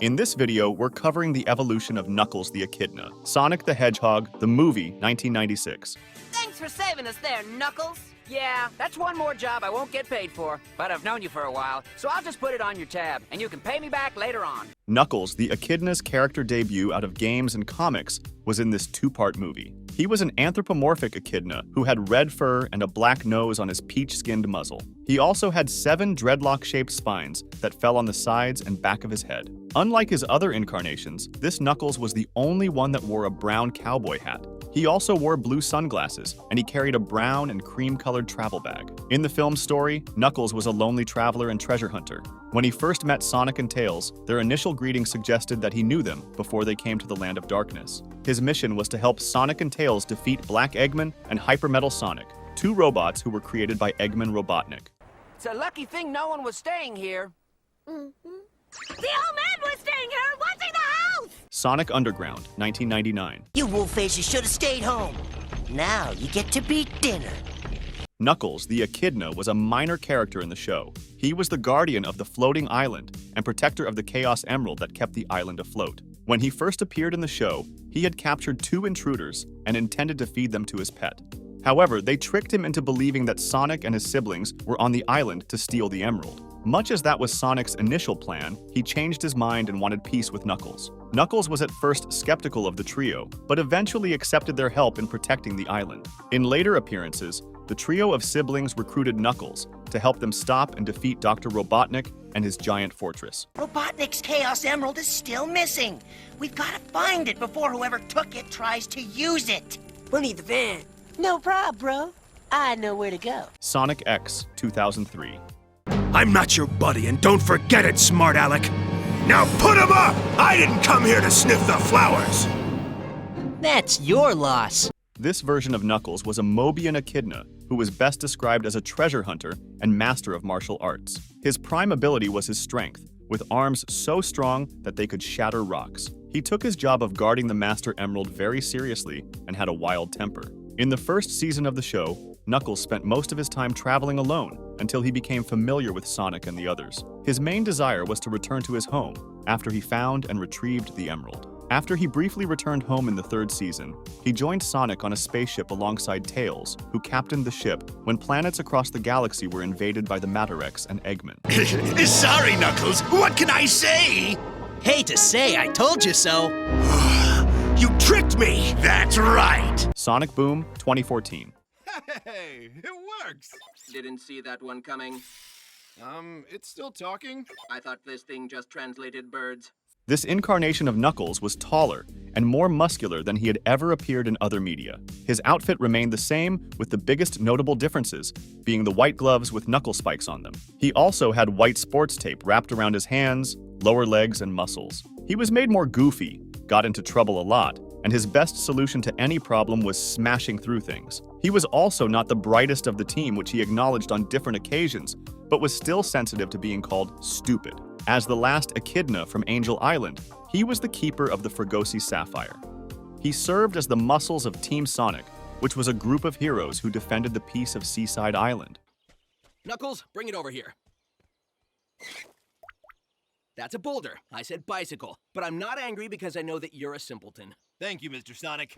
In this video, we're covering the evolution of Knuckles the Echidna, Sonic the Hedgehog, the movie, 1996. Thanks for saving us there, Knuckles. Yeah, that's one more job I won't get paid for, but I've known you for a while, so I'll just put it on your tab, and you can pay me back later on. Knuckles, the Echidna's character debut out of games and comics, was in this two-part movie. He was an anthropomorphic echidna who had red fur and a black nose on his peach-skinned muzzle. He also had 7 dreadlock-shaped spines that fell on the sides and back of his head. Unlike his other incarnations, this Knuckles was the only one that wore a brown cowboy hat. He also wore blue sunglasses, and he carried a brown and cream-colored travel bag. In the film's story, Knuckles was a lonely traveler and treasure hunter. When he first met Sonic and Tails, their initial greeting suggested that he knew them before they came to the Land of Darkness. His mission was to help Sonic and Tails defeat Black Eggman and Hyper Metal Sonic, 2 robots who were created by Eggman Robotnik. It's a lucky thing no one was staying here. The old man was staying here. What's in the house? Sonic Underground, 1999. You wolf faces should have stayed home. Now you get to beat dinner. Knuckles, the Echidna, was a minor character in the show. He was the guardian of the floating island and protector of the Chaos Emerald that kept the island afloat. When he first appeared in the show, he had captured 2 intruders and intended to feed them to his pet. However, they tricked him into believing that Sonic and his siblings were on the island to steal the emerald. Much as that was Sonic's initial plan, he changed his mind and wanted peace with Knuckles. Knuckles was at first skeptical of the trio, but eventually accepted their help in protecting the island. In later appearances, the trio of siblings recruited Knuckles to help them stop and defeat Dr. Robotnik and his giant fortress. Robotnik's Chaos Emerald is still missing. We've got to find it before whoever took it tries to use it. We'll need the van. No problem, bro. I know where to go. Sonic X, 2003. I'm not your buddy, and don't forget it, smart aleck. Now put him up! I didn't come here to sniff the flowers! That's your loss. This version of Knuckles was a Mobian echidna who was best described as a treasure hunter and master of martial arts. His prime ability was his strength, with arms so strong that they could shatter rocks. He took his job of guarding the Master Emerald very seriously and had a wild temper. In the first season of the show, Knuckles spent most of his time traveling alone until he became familiar with Sonic and the others. His main desire was to return to his home after he found and retrieved the emerald. After he briefly returned home in the 3rd season, he joined Sonic on a spaceship alongside Tails, who captained the ship when planets across the galaxy were invaded by the Matarex and Eggman. Sorry, Knuckles. What can I say? Hate to say, I told you so. You tricked me. That's right. Sonic Boom, 2014. Hey, it works! Didn't see that one coming. It's still talking? I thought this thing just translated birds. This incarnation of Knuckles was taller and more muscular than he had ever appeared in other media. His outfit remained the same, with the biggest notable differences being the white gloves with knuckle spikes on them. He also had white sports tape wrapped around his hands, lower legs, and muscles. He was made more goofy, got into trouble a lot, and his best solution to any problem was smashing through things. He was also not the brightest of the team, which he acknowledged on different occasions, but was still sensitive to being called stupid. As the last echidna from Angel Island, he was the keeper of the Fregosi Sapphire. He served as the muscles of Team Sonic, which was a group of heroes who defended the peace of Seaside Island. Knuckles, bring it over here. That's a boulder. I said bicycle. But I'm not angry because I know that you're a simpleton. Thank you, Mr. Sonic.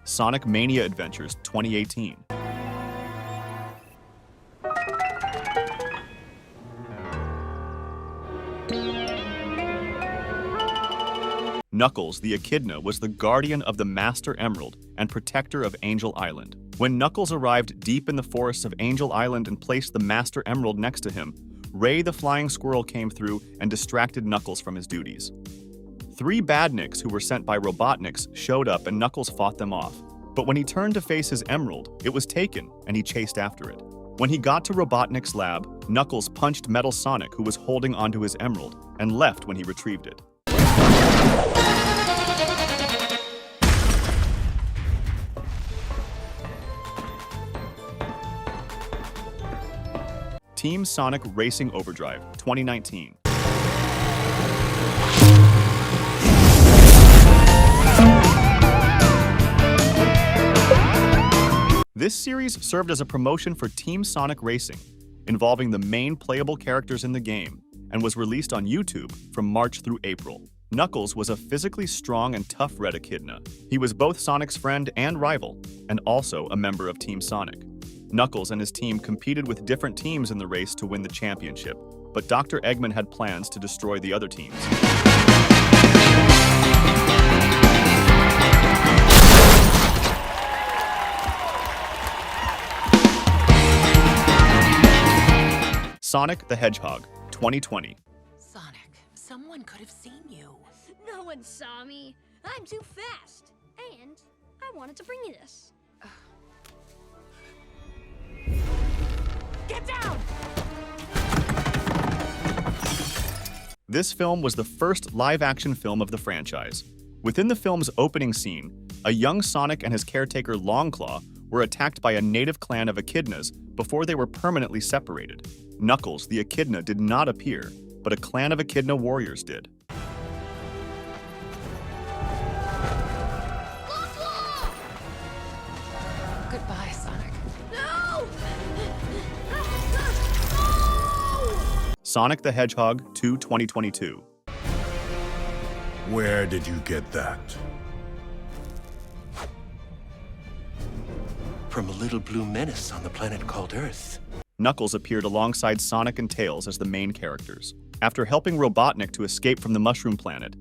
Sonic Mania Adventures 2018. Knuckles, the Echidna, was the guardian of the Master Emerald and protector of Angel Island. When Knuckles arrived deep in the forests of Angel Island and placed the Master Emerald next to him, Ray the Flying Squirrel came through and distracted Knuckles from his duties. 3 badniks who were sent by Robotniks showed up and Knuckles fought them off. But when he turned to face his emerald, it was taken and he chased after it. When he got to Robotnik's lab, Knuckles punched Metal Sonic, who was holding onto his emerald, and left when he retrieved it. Team Sonic Racing Overdrive 2019. This series served as a promotion for Team Sonic Racing, involving the main playable characters in the game and was released on YouTube from March through April. Knuckles was a physically strong and tough red Echidna. He was both Sonic's friend and rival, and also a member of Team Sonic. Knuckles and his team competed with different teams in the race to win the championship, but Dr. Eggman had plans to destroy the other teams. Sonic the Hedgehog, 2020. Sonic, someone could have seen you. No one saw me. I'm too fast. And I wanted to bring you this. Get down! This film was the first live-action film of the franchise. Within the film's opening scene, a young Sonic and his caretaker Longclaw were attacked by a native clan of Echidnas before they were permanently separated. Knuckles, the Echidna, did not appear, but a clan of Echidna warriors did. Goodbye, Sonic. No! Sonic the Hedgehog 2, 2022. Where did you get that? From a little blue menace on the planet called Earth. Knuckles appeared alongside Sonic and Tails as the main characters. After helping Robotnik to escape from the Mushroom Planet,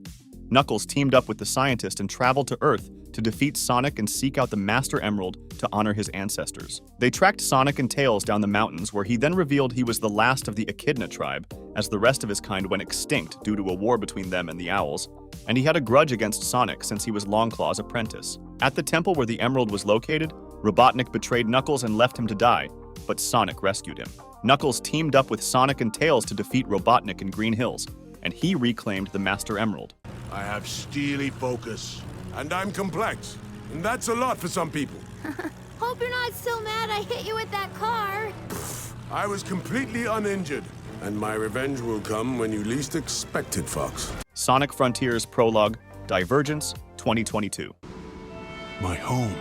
Knuckles teamed up with the scientist and traveled to Earth to defeat Sonic and seek out the Master Emerald to honor his ancestors. They tracked Sonic and Tails down the mountains, where he then revealed he was the last of the Echidna tribe, as the rest of his kind went extinct due to a war between them and the Owls, and he had a grudge against Sonic since he was Longclaw's apprentice. At the temple where the emerald was located, Robotnik betrayed Knuckles and left him to die, but Sonic rescued him. Knuckles teamed up with Sonic and Tails to defeat Robotnik in Green Hills, and he reclaimed the Master Emerald. I have steely focus, and I'm complex, and that's a lot for some people. Hope you're not still mad I hit you with that car. I was completely uninjured, and my revenge will come when you least expect it, Fox. Sonic Frontiers Prologue, Divergence, 2022. My home.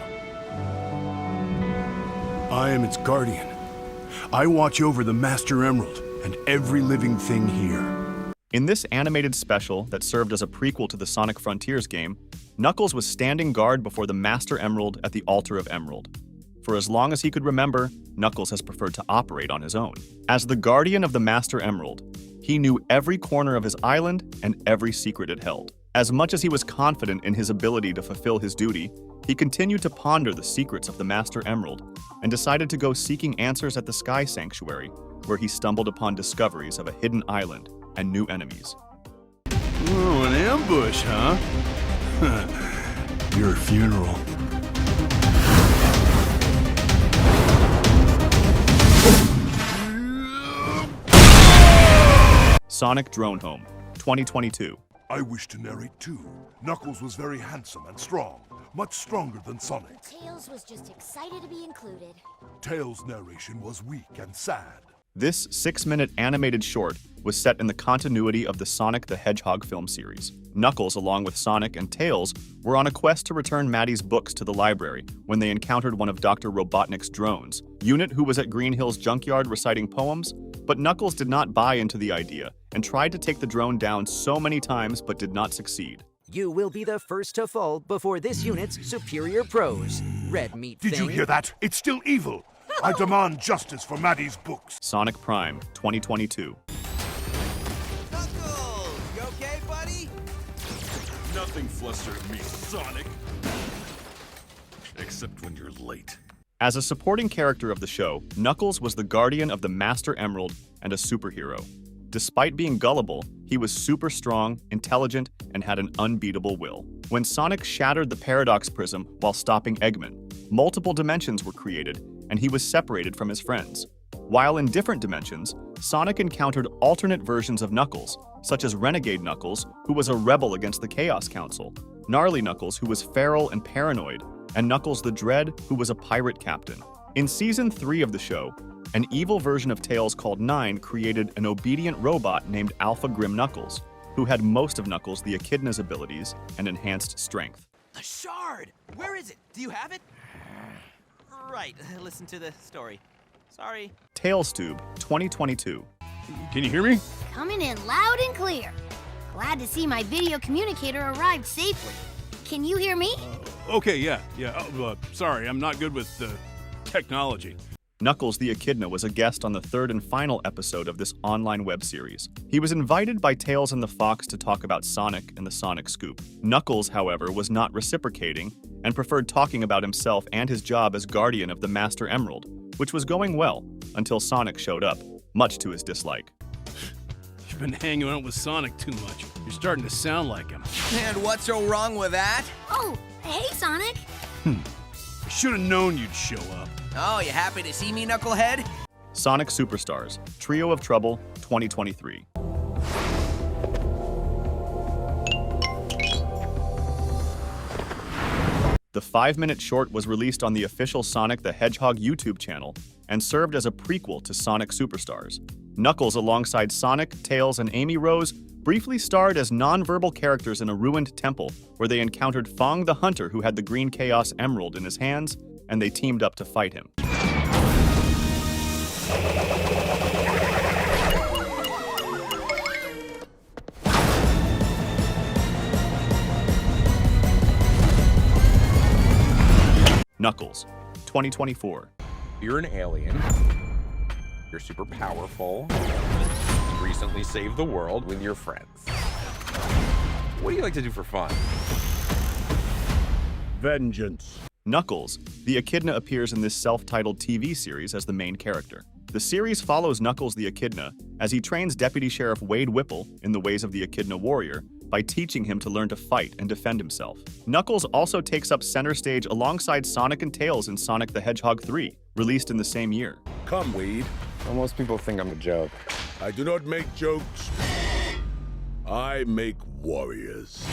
I am its guardian. I watch over the Master Emerald and every living thing here. In this animated special that served as a prequel to the Sonic Frontiers game, Knuckles was standing guard before the Master Emerald at the Altar of Emerald. For as long as he could remember, Knuckles has preferred to operate on his own. As the guardian of the Master Emerald, he knew every corner of his island and every secret it held. As much as he was confident in his ability to fulfill his duty, he continued to ponder the secrets of the Master Emerald and decided to go seeking answers at the Sky Sanctuary, where he stumbled upon discoveries of a hidden island and new enemies. Oh, an ambush, huh? Your funeral. Sonic Drone Home, 2022. I wish to narrate too. Knuckles was very handsome and strong, much stronger than Sonic. Tails was just excited to be included. Tails' narration was weak and sad. This 6-minute animated short was set in the continuity of the Sonic the Hedgehog film series. Knuckles, along with Sonic and Tails, were on a quest to return Maddie's books to the library when they encountered one of Dr. Robotnik's drones, Unit, who was at Green Hill's junkyard reciting poems, but Knuckles did not buy into the idea and tried to take the drone down so many times but did not succeed. You will be the first to fall before this unit's superior pros. Red meat Did you hear that? It's still evil. I demand justice for Maddie's books. Sonic Prime, 2022. Knuckles! You okay, buddy? Nothing flusters me, Sonic. Except when you're late. As a supporting character of the show, Knuckles was the guardian of the Master Emerald and a superhero. Despite being gullible, he was super strong, intelligent, and had an unbeatable will. When Sonic shattered the Paradox Prism while stopping Eggman, multiple dimensions were created, and he was separated from his friends. While in different dimensions, Sonic encountered alternate versions of Knuckles, such as Renegade Knuckles, who was a rebel against the Chaos Council, Gnarly Knuckles, who was feral and paranoid, and Knuckles the Dread, who was a pirate captain. In Season 3 of the show, an evil version of Tails called Nine created an obedient robot named Alpha Grim Knuckles, who had most of Knuckles the Echidna's abilities and enhanced strength. A shard! Where is it? Do you have it? Right, listen to the story. Sorry. TailsTube, 2022. Can you hear me? Coming in loud and clear. Glad to see my video communicator arrived safely. Can you hear me? Okay, yeah. Sorry, I'm not good with technology. Knuckles the Echidna was a guest on the third and final episode of this online web series. He was invited by Tails and the Fox to talk about Sonic and the Sonic Scoop. Knuckles, however, was not reciprocating and preferred talking about himself and his job as guardian of the Master Emerald, which was going well until Sonic showed up, much to his dislike. You've been hanging out with Sonic too much. You're starting to sound like him. And what's so wrong with that? Oh, hey, Sonic. I should have known you'd show up. Oh, you happy to see me, Knucklehead? Sonic Superstars, Trio of Trouble, 2023. The 5-minute short was released on the official Sonic the Hedgehog YouTube channel and served as a prequel to Sonic Superstars. Knuckles, alongside Sonic, Tails, and Amy Rose, briefly starred as non-verbal characters in a ruined temple where they encountered Fong the Hunter, who had the Green Chaos Emerald in his hands, and they teamed up to fight him. Knuckles, 2024. You're an alien. You're super powerful. You recently saved the world with your friends. What do you like to do for fun? Vengeance. Knuckles, the Echidna appears in this self-titled TV series as the main character. The series follows Knuckles the Echidna as he trains Deputy Sheriff Wade Whipple in the ways of the Echidna warrior by teaching him to learn to fight and defend himself. Knuckles also takes up center stage alongside Sonic and Tails in Sonic the Hedgehog 3, released in the same year. Come, Wade. Well, most people think I'm a joke. I do not make jokes. I make warriors.